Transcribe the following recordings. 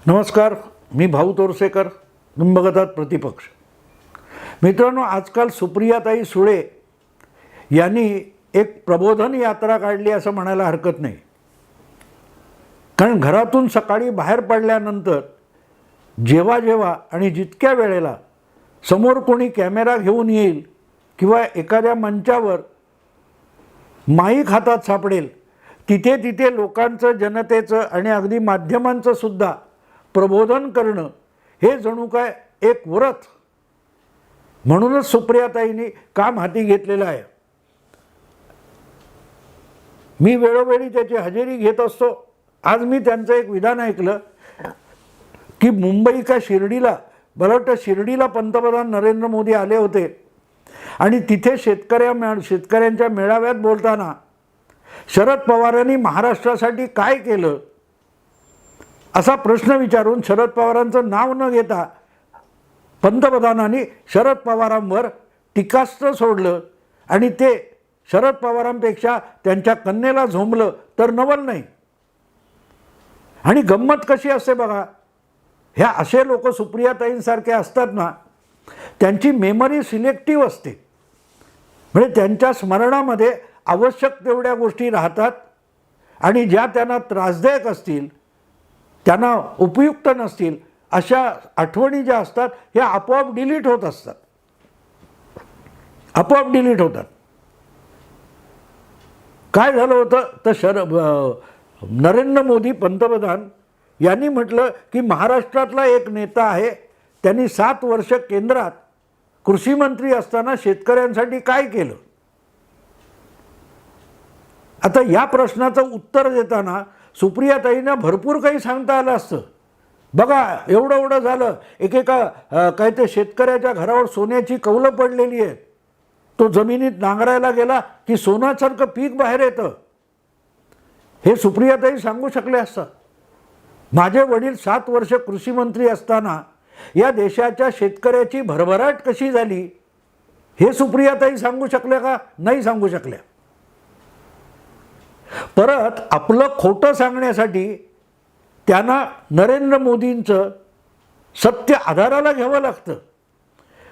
नमस्कार, मी भाऊ तोरसेकर. तुम्ही बघत आहात प्रतिपक्ष. मित्रांनो, आजकाल सुप्रियाताई सुळे यांनी एक प्रबोधन यात्रा काढली असं म्हणायला हरकत नाही. कारण घरातून सकाळी बाहेर पडल्यानंतर जेव्हा आणि जितक्या वेळेला समोर कोणी कॅमेरा घेऊन येईल किंवा एखाद्या मंचावर माईक हातात सापडेल, तिथे तिथे लोकांचं, जनतेचं आणि अगदी माध्यमांचं सुद्धा प्रबोधन करणं हे जणू काय एक व्रत म्हणूनच सुप्रियाताईंनी काम हाती घेतलेलं आहे. मी वेळोवेळी त्याची हजेरी घेत असतो. आज मी त्यांचं एक विधान ऐकलं की मुंबई का शिर्डीला, मला वाटतं शिर्डीला पंतप्रधान नरेंद्र मोदी आले होते आणि तिथे शेतकऱ्यांच्या मेळाव्यात बोलताना शरद पवारांनी महाराष्ट्रासाठी काय केलं असा प्रश्न विचारून शरद पवारांचं नाव न घेता पंतप्रधानांनी शरद पवारांवर टीकास्त्र सोडलं आणि ते शरद पवारांपेक्षा त्यांच्या कन्येला झोंबलं तर नवल नाही. आणि गंमत कशी असते बघा, ह्या असे लोक सुप्रियाताईंसारखे असतात ना, त्यांची मेमरी सिलेक्टिव्ह असते. म्हणजे त्यांच्या स्मरणामध्ये आवश्यक तेवढ्या गोष्टी राहतात आणि ज्या त्यांना त्रासदायक असतील, त्यांना उपयुक्त नसतील, अशा आठवणी ज्या असतात ह्या आपोआप डिलीट होत असतात, आपोआप डिलीट होतात. काय झालं होतं तर नरेंद्र मोदी पंतप्रधान यांनी म्हटलं की महाराष्ट्रातला एक नेता आहे, त्यांनी 7 वर्ष केंद्रात कृषी मंत्री असताना शेतकऱ्यांसाठी काय केलं. आता या प्रश्नाचं उत्तर देताना सुप्रियाताईंना भरपूर काही सांगता आलं असतं. बघा, एवढं झालं, एकेका काय ते शेतकऱ्याच्या घरावर सोन्याची कौलं पडलेली आहेत, तो जमिनीत नांगरायला गेला की सोन्यासारखं पीक बाहेर येतं. हे सुप्रियाताई सांगू शकले असतात. माझे वडील 7 वर्ष कृषी मंत्री असताना या देशाच्या शेतकऱ्याची भरभराट कशी झाली हे सुप्रियाताई सांगू शकल्या का? नाही सांगू शकल्या. परत आपलं खोटं सांगण्यासाठी त्यांना नरेंद्र मोदींचं सत्य आधाराला घ्यावं लागतं.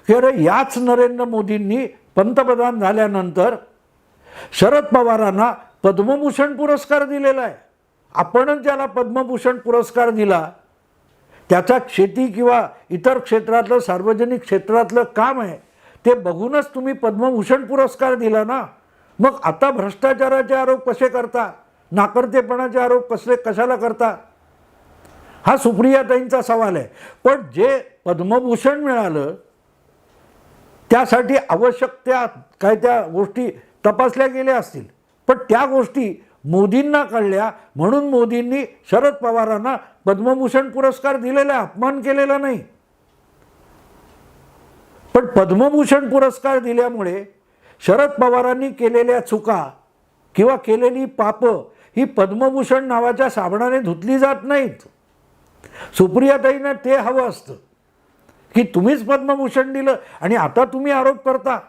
की अरे, याच नरेंद्र मोदींनी पंतप्रधान झाल्यानंतर शरद पवारांना पद्मभूषण पुरस्कार दिलेला आहे. आपणच ज्याला पद्मभूषण पुरस्कार दिला त्याचा शेती किंवा इतर क्षेत्रातलं, सार्वजनिक क्षेत्रातलं काम आहे ते बघूनच तुम्ही पद्मभूषण पुरस्कार दिला ना. मग आता भ्रष्टाचाराचे आरोप कसे करता, नाकर्तेपणाचे आरोप कशाला करता, हा सुप्रियाताईंचा सवाल आहे. पण जे पद्मभूषण मिळालं त्यासाठी आवश्यक त्या गोष्टी तपासल्या गेल्या असतील, पण त्या गोष्टी मोदींना कळल्या म्हणून मोदींनी शरद पवारांना पद्मभूषण पुरस्कार दिलेला, अपमान केलेला नाही. पण पद्मभूषण पुरस्कार दिल्यामुळे शरद पवारांनी केलेल्या चुका किंवा केलेली पापं ही पद्मभूषण नावाच्या साबणाने धुतली जात नाहीत. सुप्रियाताईंना ते हवं असतं की तुम्हीच पद्मभूषण दिलं आणि आता तुम्ही आरोप करता.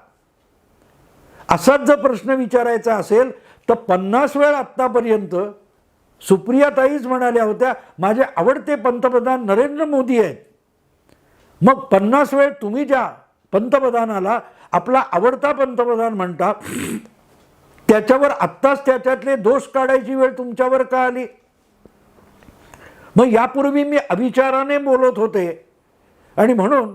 असाच जर प्रश्न विचारायचा असेल तर 50 वेळा आत्तापर्यंत सुप्रियाताईच म्हणाल्या होत्या माझे आवडते पंतप्रधान नरेंद्र मोदी आहेत. मग 50 वेळ तुम्ही ज्या पंतप्रधानाला आपला आवडता पंतप्रधान म्हणता त्याच्यावर आत्ताच त्याच्यातले दोष काढायची वेळ तुमच्यावर का आली? मग यापूर्वी मी अविचाराने बोलत होते आणि म्हणून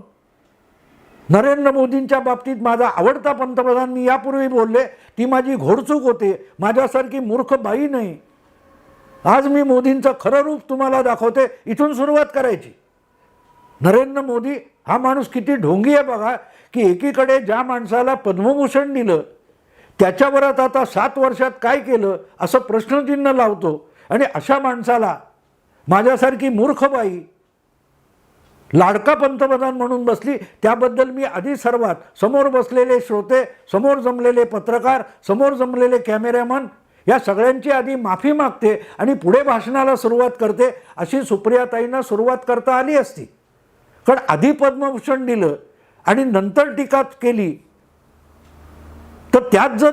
नरेंद्र मोदींच्या बाबतीत माझा आवडता पंतप्रधान मी यापूर्वी बोलले, ती माझी घोडचूक होते. माझ्यासारखी मूर्ख बाई नाही. आज मी मोदींचं खरं रूप तुम्हाला दाखवते. इथून सुरुवात करायची. नरेंद्र मोदी हा माणूस किती ढोंगी आहे बघा, की एकीकडे ज्या माणसाला पद्मभूषण दिलं त्याच्यावर आता 7 वर्षात काय केलं असं प्रश्नचिन्ह लावतो आणि अशा माणसाला माझ्यासारखी मूर्ख बाई लाडका पंतप्रधान म्हणून बसली. त्याबद्दल मी आधी सर्वात समोर बसलेले श्रोते, समोर जमलेले पत्रकार, समोर जमलेले कॅमेरामन या सगळ्यांची आधी माफी मागते आणि पुढे भाषणाला सुरुवात करते. अशी सुप्रियाताईंना सुरुवात करता आली असती. कारण आधी पद्मभूषण दिलं आणि नंतर टीका केली तर त्यात जर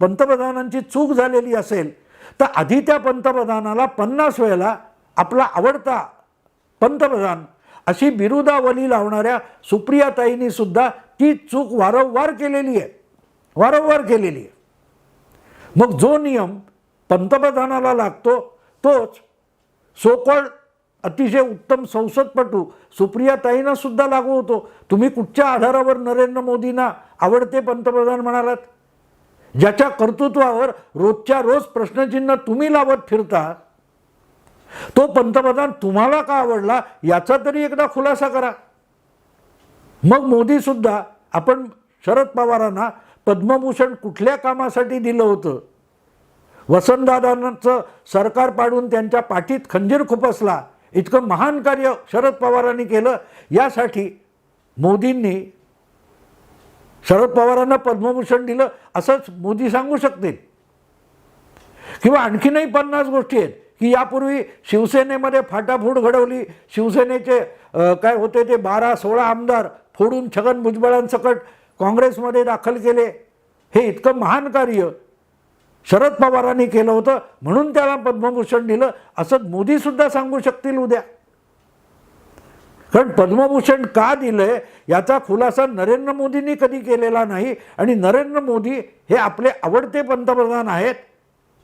पंतप्रधानांची चूक झालेली असेल तर आधी त्या पंतप्रधानाला 50 वेळेला आपला आवडता पंतप्रधान अशी बिरुदावली लावणाऱ्या सुप्रियाताईंनी सुद्धा ती चूक वारंवार केलेली आहे, वारंवार केलेली आहे. मग जो नियम पंतप्रधानाला लागतो तोच सोकॉल्ड अतिशय उत्तम संसदपटू सुप्रियाताईंना सुद्धा लागू होतो. तुम्ही कुठच्या आधारावर नरेंद्र मोदींना आवडते पंतप्रधान म्हणालात? ज्याच्या कर्तृत्वावर रोजच्या रोज प्रश्नचिन्ह तुम्ही लावत फिरता तो पंतप्रधान तुम्हाला का आवडला याचा तरी एकदा खुलासा करा. मग मोदी सुद्धा आपण शरद पवारांना पद्मभूषण कुठल्या कामासाठी दिलं होतं? वसंतदादांचं सरकार पाडून त्यांच्या पाठीत खंजीर खुपसला इतकं महान कार्य शरद पवारांनी केलं, यासाठी मोदींनी शरद पवारांना पद्मभूषण दिलं असंच मोदी सांगू शकतील. किंवा आणखीनही 50 गोष्टी आहेत की यापूर्वी शिवसेनेमध्ये फाटाफूट घडवली, शिवसेनेचे काय होते ते 12-16 आमदार फोडून छगन भुजबळांसकट काँग्रेसमध्ये दाखल केले. हे इतकं महान कार्य शरद पवारांनी केलं होतं म्हणून त्याला पद्मभूषण दिलं असं मोदी सुद्धा सांगू शकतील उद्या. कारण पद्मभूषण का दिलंय याचा खुलासा नरेंद्र मोदींनी कधी केलेला नाही. आणि नरेंद्र मोदी हे आपले आवडते पंतप्रधान आहेत.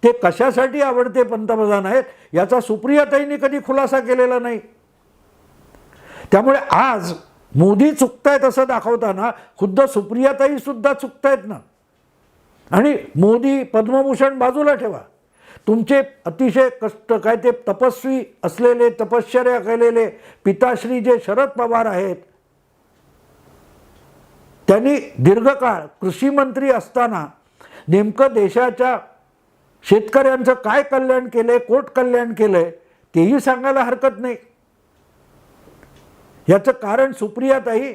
ते कशासाठी आवडते पंतप्रधान आहेत याचा सुप्रियाताईंनी कधी खुलासा केलेला नाही. त्यामुळे आज मोदी चुकतायत असं दाखवताना खुद्द सुप्रियाताई सुद्धा चुकतायत ना. आणि मोदी पद्मभूषण बाजूला ठेवा, तुमचे अतिशय कष्ट काय ते तपस्वी असलेले, तपश्चर्या केलेले पिताश्री जे शरद पवार आहेत, त्यांनी दीर्घकाळ कृषी मंत्री असताना नेमकं देशाच्या शेतकऱ्यांचं काय कल्याण केलंय, कोट कल्याण केलंय तेही सांगायला हरकत नाही. याचं कारण सुप्रियाताई,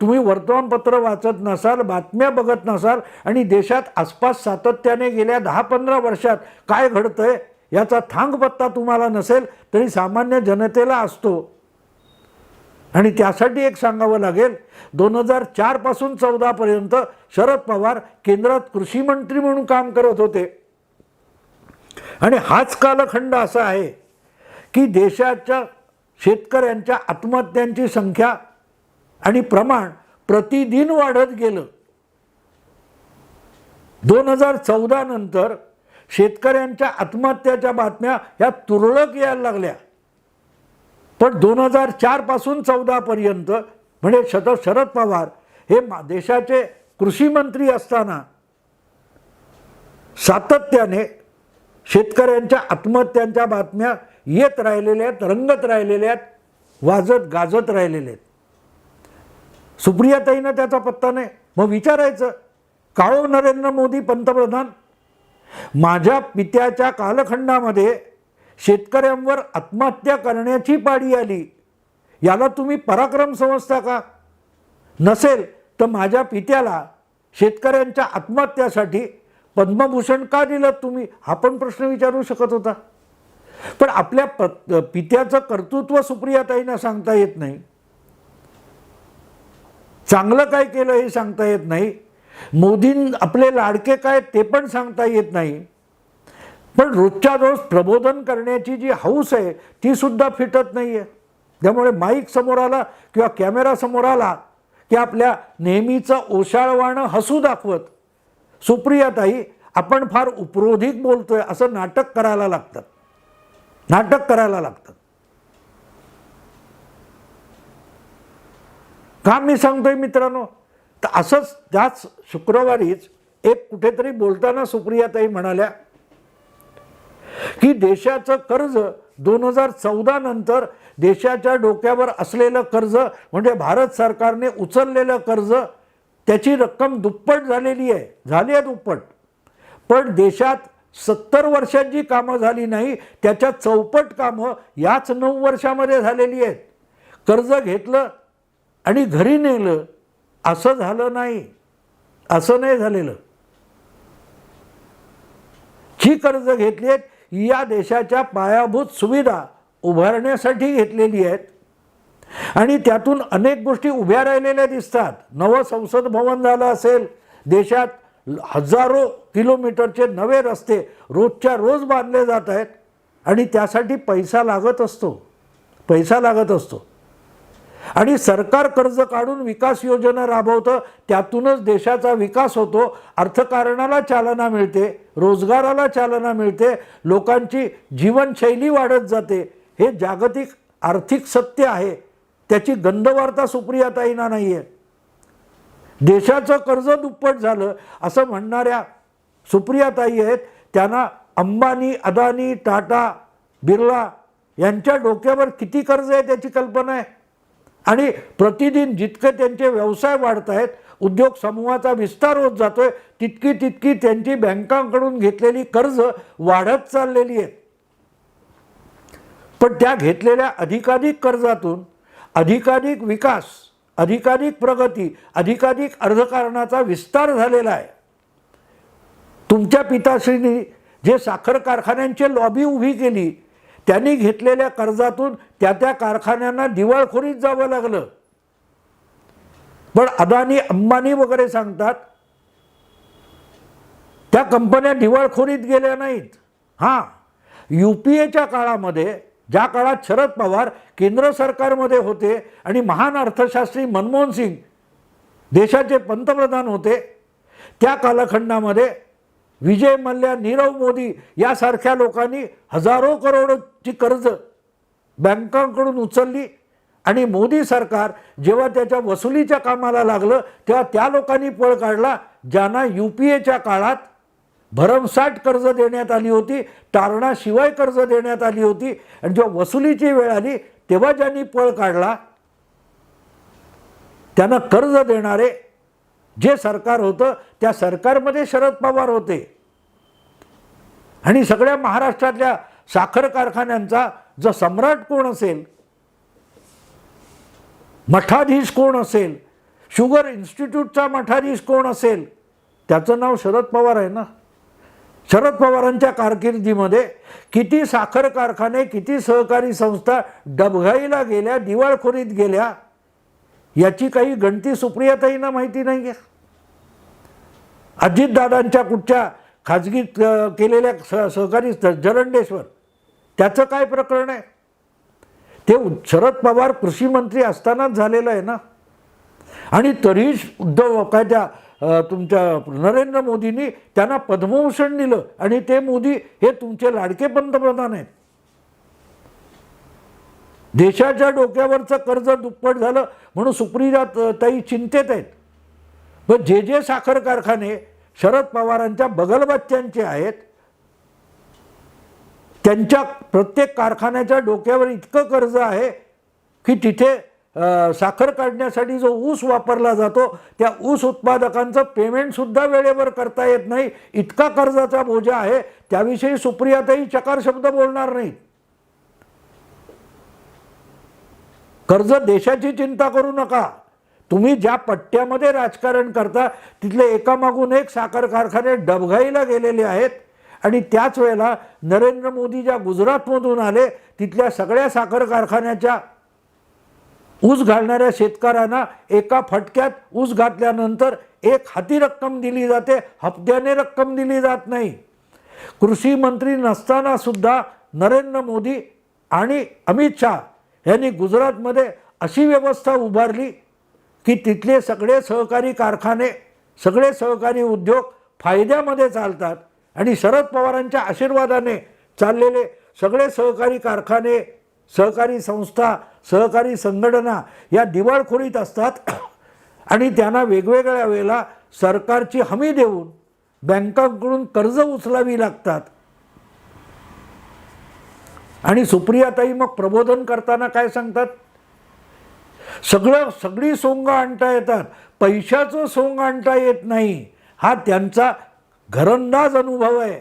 तुम्ही वर्तमानपत्र वाचत नसाल, बातम्या बघत नसाल आणि देशात आसपास सातत्याने गेल्या 10-15 वर्षात काय घडतंय याचा थांगपत्ता तुम्हाला नसेल तरी सामान्य जनतेला असतो. आणि त्यासाठी एक सांगावं लागेल, 2004 पासून 14 पर्यंत शरद पवार केंद्रात कृषी मंत्री म्हणून काम करत होते. आणि हाच कालखंड असा आहे की देशाच्या शेतकऱ्यांच्या आत्महत्यांची संख्या आणि प्रमाण प्रतिदिन वाढत गेलं. 2014 नंतर शेतकऱ्यांच्या आत्महत्याच्या बातम्या ह्या तुरळक यायला लागल्या. पण 2004 पासून 14 पर्यंत म्हणजे शरद पवार हे देशाचे कृषी मंत्री असताना सातत्याने शेतकऱ्यांच्या आत्महत्यांच्या बातम्या येत राहिलेल्या आहेत, रंगत राहिलेल्या आहेत, वाजत गाजत राहिलेले आहेत. सुप्रियाताईंना त्याचा पत्ता नाही. मग विचारायचं, का हो नरेंद्र मोदी पंतप्रधान, माझ्या पित्याच्या कालखंडामध्ये शेतकऱ्यांवर आत्महत्या करण्याची पाळी आली, याला तुम्ही पराक्रम समजता का? नसेल तर माझ्या पित्याला शेतकऱ्यांच्या आत्महत्यासाठी पद्मभूषण का दिलं तुम्ही, हा पण प्रश्न विचारू शकत होता. पण आपल्या पित्याचं कर्तृत्व सुप्रियाताईंना सांगता येत नाही, चांगलं काय केलं हे सांगता येत नाही, मोदी आपले लाडके काय ते पण सांगता येत नाही. पण रोजच्या रोज प्रबोधन करण्याची जी हौस आहे ती सुद्धा फिटत नाही आहे. त्यामुळे माईक समोर आला किंवा कॅमेरा समोर आला की आपल्या नेहमीचं ओशाळवाणं हसू दाखवत सुप्रियाताई आपण फार उपरोधिक बोलतोय असं नाटक करायला लागतात, नाटक करायला लागतात. का मी सांगतोय मित्रांनो, तर असंच त्याच शुक्रवारीच एक कुठेतरी बोलताना सुप्रियाताई म्हणाल्या की देशाचं कर्ज 2014 नंतर देशाच्या डोक्यावर असलेलं कर्ज म्हणजे भारत सरकारने उचललेलं कर्ज त्याची रक्कम दुप्पट झालेली आहे, झाली आहे दुप्पट. पण देशात 70 वर्षात जी कामं झाली नाही त्याच्या चौपट कामं याच 9 वर्षामध्ये झालेली आहेत. कर्ज घेतलं आणि घरी नेलं असं झालं नाही, असं नाही झालेलं. जी कर्ज घेतली आहेत या देशाच्या पायाभूत सुविधा उभारण्यासाठी घेतलेली आहेत आणि त्यातून अनेक गोष्टी उभ्या राहिलेल्या दिसतात. नवं संसद भवन झालं असेल, देशात हजारो किलोमीटरचे नवे रस्ते रोजच्या रोज बांधले जात आहेत आणि त्यासाठी पैसा लागत असतो. पैसा लागत असतो आणि सरकार कर्ज काढून विकास योजना राबवतं, त्यातूनच देशाचा विकास होतो, अर्थकारणाला चालना मिळते, रोजगाराला चालना मिळते, लोकांची जीवनशैली वाढत जाते. हे जागतिक आर्थिक सत्य आहे, त्याची गंधवार्ता सुप्रियाताईंना नाही आहे. देशाचं कर्ज दुप्पट झालं असं म्हणणाऱ्या सुप्रियाताई आहेत, त्यांना अंबानी, अदानी, टाटा, बिर्ला यांच्या डोक्यावर किती कर्ज आहे त्याची कल्पना आहे. आणि प्रतिदिन जितके त्यांचे व्यवसाय वाढत आहेत, उद्योग समूहाचा विस्तार होत जातोय, तितकी त्यांची बँकांकडून घेतलेली कर्ज वाढत चाललेली आहेत. पण त्या घेतलेल्या अधिकाधिक कर्जातून अधिकाधिक विकास, अधिकाधिक प्रगती, अधिकाधिक अर्थकारणाचा विस्तार झालेला आहे. तुमच्या पिताश्रींनी जे साखर कारखान्यांची लॉबी उभी केली, त्यांनी घेतलेल्या कर्जातून त्या कारखान्यांना दिवाळखोरीत जावं लागलं. पण अदानी, अंबानी वगैरे सांगतात त्या कंपन्या दिवाळखोरीत गेल्या नाहीत. हां, UPAच्या काळामध्ये, ज्या काळात शरद पवार केंद्र सरकारमध्ये होते आणि महान अर्थशास्त्री मनमोहन सिंग देशाचे पंतप्रधान होते, त्या कालखंडामध्ये विजय मल्ल्या, नीरव मोदी यासारख्या लोकांनी हजारो करोडची कर्ज बँकांकडून उचलली आणि मोदी सरकार जेव्हा त्याच्या वसुलीच्या कामाला लागलं तेव्हा त्या लोकांनी पळ काढला, ज्यांना UPAच्या काळात भरमसाठ कर्ज देण्यात आली होती, तारणाशिवाय कर्ज देण्यात आली होती. आणि जेव्हा वसुलीची वेळ आली तेव्हा ज्यांनी पळ काढला, त्यांना कर्ज देणारे जे सरकार होतं त्या सरकारमध्ये शरद पवार होते. आणि सगळ्या महाराष्ट्रातल्या साखर कारखान्यांचा जो सम्राट कोण असेल, मठाधीश कोण असेल, शुगर इन्स्टिट्यूटचा मठाधीश कोण असेल, त्याचं नाव शरद पवार आहे ना. शरद पवारांच्या कारकिर्दीमध्ये किती साखर कारखाने, किती सहकारी संस्था डबघाईला गेल्या, दिवाळखोरीत गेल्या, याची काही गणती सुप्रियाताईंना माहिती नाही आहे. अजितदादांच्या कुठच्या खाजगी केलेल्या सहकारी जरंडेश्वर, त्याचं काय प्रकरण आहे? ते शरद पवार कृषी मंत्री असतानाच झालेलं आहे ना. आणि तरीही उद्धव काय त्या तुमच्या नरेंद्र मोदींनी त्यांना पद्मभूषण दिलं आणि ते मोदी हे तुमचे लाडके पंतप्रधान आहेत. देशाच्या डोक्यावरचं कर्ज दुप्पट झालं म्हणून सुप्रियाताई चिंतेत आहेत. पण जे साखर कारखाने शरद पवारांच्या बगलबच्च्यांचे आहेत, त्यांच्या प्रत्येक कारखान्याच्या डोक्यावर इतकं कर्ज आहे की तिथे साखर काढण्यासाठी जो ऊस वापरला जातो त्या ऊस उत्पादकांचं पेमेंटसुद्धा वेळेवर करता येत नाही, इतका कर्जाचा बोजा आहे. त्याविषयी सुप्रियाताई चकार शब्द बोलणार नाहीत. कर्ज देशाची चिंता करू नका. तुम्ही ज्या पट्ट्यामध्ये राजकारण करता तिथले एकामागून एक साखर कारखाने डबघाईला गेलेले आहेत. आणि त्याच वेळेला नरेंद्र मोदी ज्या गुजरातमधून आले तिथल्या सगळ्या साखर कारखान्याच्या ऊस घालणाऱ्या शेतकऱ्यांना एका फटक्यात ऊस घातल्यानंतर एक हाती रक्कम दिली जाते, हप्त्याने रक्कम दिली जात नाही. कृषी मंत्री नसताना सुद्धा नरेंद्र मोदी आणि अमित शाह यांनी गुजरातमध्ये अशी व्यवस्था उभारली की तिथले सगळे सहकारी कारखाने, सगळे सहकारी उद्योग फायद्यामध्ये चालतात. आणि शरद पवारांच्या आशीर्वादाने चाललेले सगळे सहकारी कारखाने, सहकारी संस्था, सहकारी संघटना या दिवाळखोरीत असतात. आणि त्यांना वेगवेगळ्या वेळेला सरकारची हमी देऊन बँकांकडून कर्ज उचलावी लागतात. आणि सुप्रियाताई मग प्रबोधन करताना काय सांगतात? सगळी सोंग आणता येतात, पैशाचं सोंग आणता येत नाही. हा त्यांचा घरंदाज अनुभव आहे.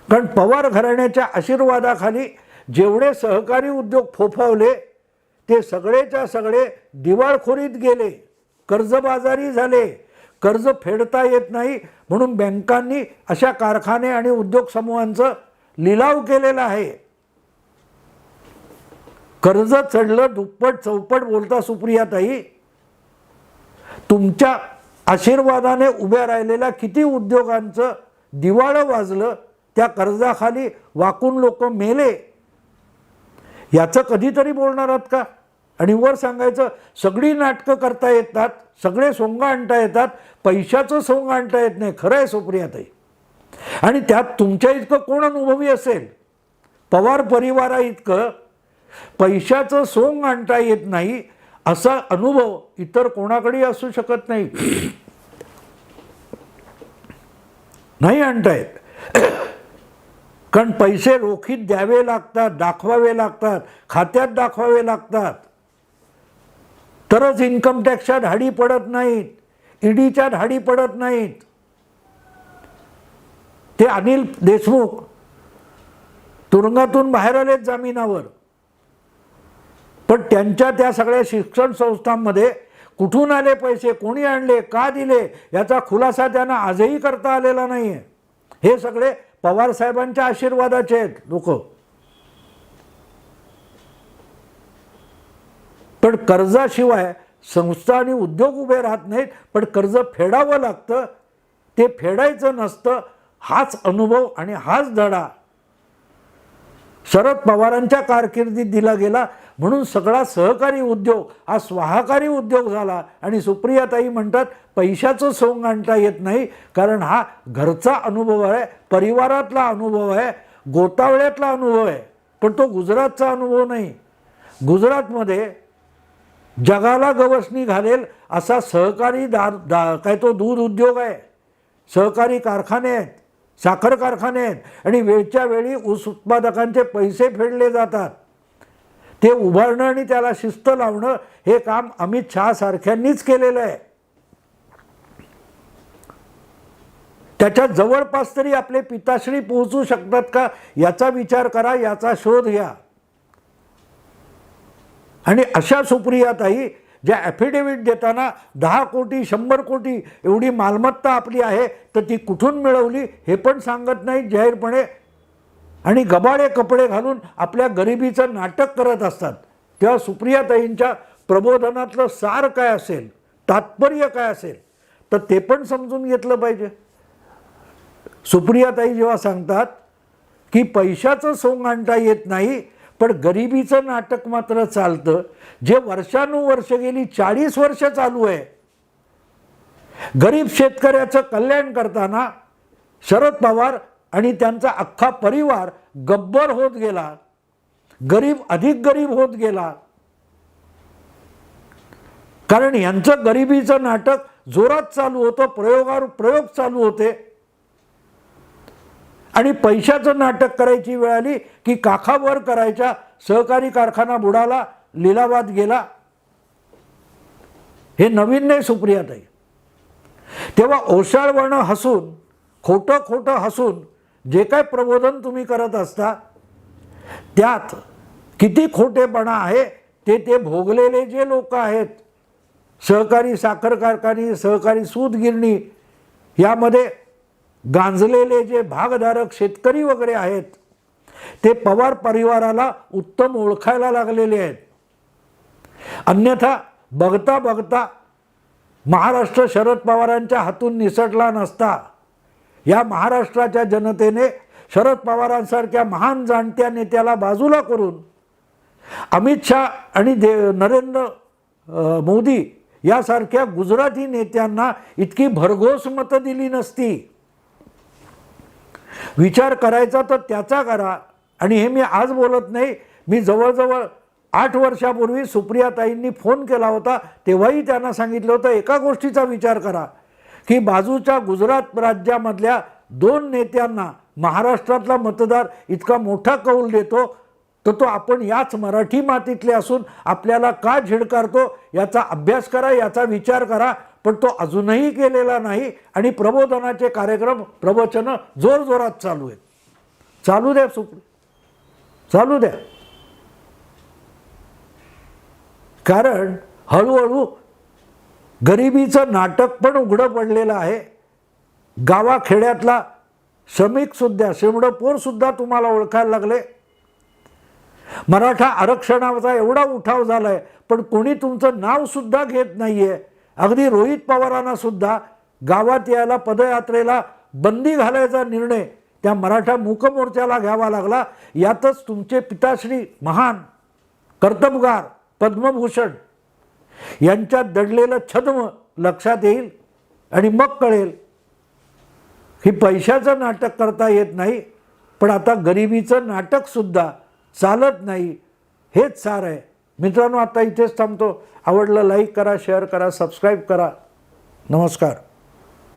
कारण पवार घराण्याच्या आशीर्वादाखाली जेवढे सहकारी उद्योग फोफावले ते सगळेच्या सगळे दिवाळखोरीत गेले, कर्जबाजारी झाले, कर्ज फेडता येत नाही म्हणून बँकांनी अशा कारखाने आणि उद्योग समूहांचा लिलाव केलेला आहे. कर्ज चढलं दुप्पट चौपट बोलता सुप्रियाताई. तुमच्या आशीर्वादाने उभ्या राहिलेल्या किती उद्योगांचं दिवाळं वाजलं, त्या कर्जाखाली वाकून लोक मेले. याचं कधीतरी बोलणार आहात का? आणि वर सांगायचं सगळी नाटकं करता येतात, सगळे सोंग आणता येतात, पैशाचं सोंग आणता येत नाही. खरं आहे सुप्रियाताई. आणि त्यात तुमच्या इतकं कोण अनुभवी असेल? पवार परिवारा इतकं पैशाचं सोंग आणता येत नाही असा अनुभव इतर कोणाकडे असू शकत नाही. नाही आणता येत. कारण पैसे रोखीत द्यावे लागतात, दाखवावे लागतात, खात्यात दाखवावे लागतात, तरच इन्कम टॅक्सच्या धाडी पडत नाहीत, ईडीच्या धाडी पडत नाहीत. ते अनिल देशमुख तुरुंगातून बाहेर आलेत जामिनावर, पण त्यांच्या त्या सगळ्या शिक्षण संस्थांमध्ये कुठून आले पैसे, कोणी आणले, का दिले याचा खुलासा त्यांना आजही करता आलेला नाही आहे. हे सगळे पवार साहेबांच्या आशीर्वादाचे आहेत लोक. पण कर्जाशिवाय संस्था आणि उद्योग उभे राहत नाहीत. पण कर्ज फेडावं लागतं, ते फेडायचं नसतं. हाच अनुभव आणि हाच धडा शरद पवारांच्या कारकिर्दीत दिला गेला. म्हणून सगळा सहकारी उद्योग हा स्वाहाकारी उद्योग झाला. आणि सुप्रियाताई म्हणतात पैशाचं सोंग आणता येत नाही, कारण हा घरचा अनुभव आहे, परिवारातला अनुभव आहे, गोतावळ्यातला अनुभव आहे. पण तो गुजरातचा अनुभव नाही. गुजरातमध्ये जगाला गवसणी घालेल असा सहकारी काय तो दूध उद्योग आहे, सहकारी कारखाने आहेत, साखर कारखाने आहेत. आणि वेळच्या वेळी ऊस उत्पादकांचे पैसे फेडले जातात. ते उभारणं आणि त्याला शिस्त लावणं हे काम अमित शहा सारख्यांनीच केलेलं आहे. त्याच्या जवळपास तरी आपले पिताश्री पोहोचू शकतात का याचा विचार करा, याचा शोध घ्या. आणि अशा सुप्रियाताई ज्या ॲफिडेव्हिट देताना 10 कोटी 100 कोटी एवढी मालमत्ता आपली आहे तर ती कुठून मिळवली हे पण सांगत नाही जाहीरपणे, आणि गबाळे कपडे घालून आपल्या गरिबीचं नाटक करत असतात. तेव्हा सुप्रियाताईंच्या प्रबोधनातलं सार काय असेल, तात्पर्य काय असेल तर ते पण समजून घेतलं पाहिजे. सुप्रियाताई जेव्हा सांगतात की पैशाचं सोंग आणता येत नाही पण गरिबीचं नाटक मात्र चालतं, जे वर्षानुवर्ष गेली 40 वर्ष चालू आहे. गरीब शेतकऱ्याचं कल्याण करताना शरद पवार आणि त्यांचा अख्खा परिवार गब्बर होत गेला, गरीब अधिक गरीब होत गेला. कारण यांचं गरिबीचं नाटक जोरात चालू होतं, प्रयोगावर प्रयोग चालू होते. आणि पैशाचं नाटक करायची वेळ आली की काखावर करायच्या, सहकारी कारखाना बुडाला, लिलावात गेला. हे नवीन नाही सुप्रियाताई. तेव्हा ओशाळवाणं हसून, खोटं खोटं हसून जे काय प्रबोधन तुम्ही करत असता त्यात किती खोटेपणा आहे ते भोगलेले जे लोक आहेत, सहकारी साखर कारखाने, सहकारी सूत गिरणी यामध्ये गांजलेले जे भागधारक शेतकरी वगैरे आहेत ते पवार परिवाराला उत्तम ओळखायला लागलेले आहेत. अन्यथा बघता बघता महाराष्ट्र शरद पवारांच्या हातून निसटला नसता. या महाराष्ट्राच्या जनतेने शरद पवारांसारख्या महान जाणत्या नेत्याला बाजूला करून अमित शहा आणि नरेंद्र मोदी यासारख्या गुजराती नेत्यांना इतकी भरघोस मतं दिली नसती. विचार करायचा तर त्याचा करा. आणि हे मी आज बोलत नाही, मी जवळजवळ 8 वर्षापूर्वी सुप्रियाताईंनी फोन केला होता तेव्हाही त्यांना सांगितलं होतं एका गोष्टीचा विचार करा की बाजूच्या गुजरात राज्यामधल्या 2 नेत्यांना महाराष्ट्रातला मतदार इतका मोठा कौल देतो तर तो आपण याच मराठी मातीतले असून आपल्याला का झिडकारतो याचा अभ्यास करा, याचा विचार करा. पण तो अजूनही केलेला नाही. आणि प्रबोधनाचे कार्यक्रम, प्रवचनं जोरजोरात चालू आहेत. चालू द्या चालू द्या. कारण हळूहळू गरिबीचं नाटक पण उघडं पडलेलं आहे. गावाखेड्यातला श्रमिकसुद्धा, शेमडपोरसुद्धा तुम्हाला ओळखायला लागले. मराठा आरक्षणाचा एवढा उठाव झाला आहे पण कोणी तुमचं नावसुद्धा घेत नाही आहे. अगदी रोहित पवारांना सुद्धा गावात यायला, पदयात्रेला बंदी घालायचा निर्णय त्या मराठा मूक मोर्चाला घ्यावा लागला. यातच तुमचे पिताश्री महान कर्तबगार, पद्मभूषण यांच्यात दडलेलं छद्म लक्षात येईल आणि मग कळेल की पैशाचं नाटक करता येत नाही, पण आता गरिबीचं नाटकसुद्धा चालत नाही. हेच सार आहे मित्रांनो. आता इथेच थांबतो. आवडलं लाईक करा, शेअर करा, सबस्क्राईब करा. नमस्कार.